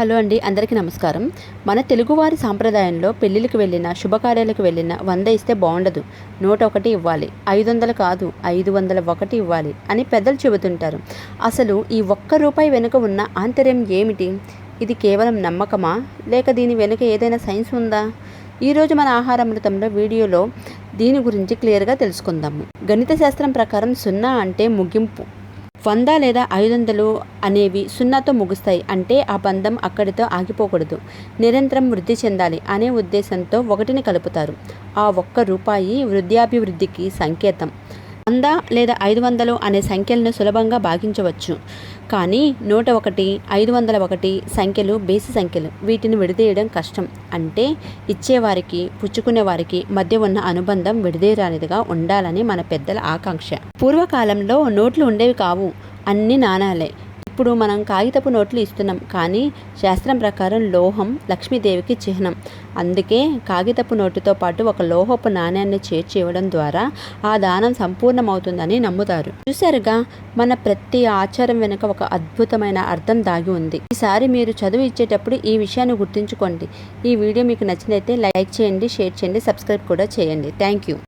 Hello అండి, అందరికీ నమస్కారం. మన తెలుగువారి సాంప్రదాయంలో పెళ్ళిళ్ళకి వెళ్ళిన, శుభకార్యాలకు వెళ్ళిన 100 ఇస్తే బాగుండదు, 101 ఇవ్వాలి, 500 కాదు 501 ఇవ్వాలి అని పెద్దలు చెబుతుంటారు. అసలు ఈ ₹1 వెనుక ఉన్న ఆంతర్యం ఏమిటి? ఇది కేవలం నమ్మకమా, లేక దీని వెనుక ఏదైనా సైన్స్ ఉందా? ఈరోజు మన ఆహారామృతంలో వీడియోలో దీని గురించి క్లియర్గా తెలుసుకుందాము. గణిత శాస్త్రం ప్రకారం 0 అంటే ముగింపు, 100 లేదా 500 అనేవి 0తో ముగుస్తాయి. అంటే ఆ బంధం అక్కడితో ఆగిపోకూడదు, నిరంతరం వృద్ధి చెందాలి అనే ఉద్దేశంతో 1ని కలుపుతారు. ఆ ₹1 వృద్ధాభివృద్ధికి సంకేతం. 100 లేదా 500 అనే సంఖ్యలను సులభంగా భాగించవచ్చు, కానీ 101, 501 సంఖ్యలు బేసి సంఖ్యలు. వీటిని విడదీయడం కష్టం. అంటే ఇచ్చేవారికి, పుచ్చుకునే వారికి మధ్య ఉన్న అనుబంధం విడదీయరానిదిగా ఉండాలని మన పెద్దల ఆకాంక్ష. పూర్వకాలంలో నోట్లు ఉండేవి కావు, అన్ని నాణాలే. ఇప్పుడు మనం కాగితపు నోట్లు ఇస్తున్నాం, కానీ శాస్త్రం ప్రకారం లోహం లక్ష్మీదేవికి చిహ్నం. అందుకే కాగితపు నోటుతో పాటు ఒక లోహపు నాణ్యాన్ని చేర్చి ఇవ్వడం ద్వారా ఆ దానం సంపూర్ణమవుతుందని నమ్ముతారు. చూశారుగా, మన ప్రతి ఆచారం వెనుక ఒక అద్భుతమైన అర్థం దాగి ఉంది. ఈసారి మీరు చదువు ఇచ్చేటప్పుడు ఈ విషయాన్ని గుర్తుంచుకోండి. ఈ వీడియో మీకు నచ్చినైతే లైక్ చేయండి, షేర్ చేయండి, సబ్స్క్రైబ్ కూడా చేయండి. Thank you.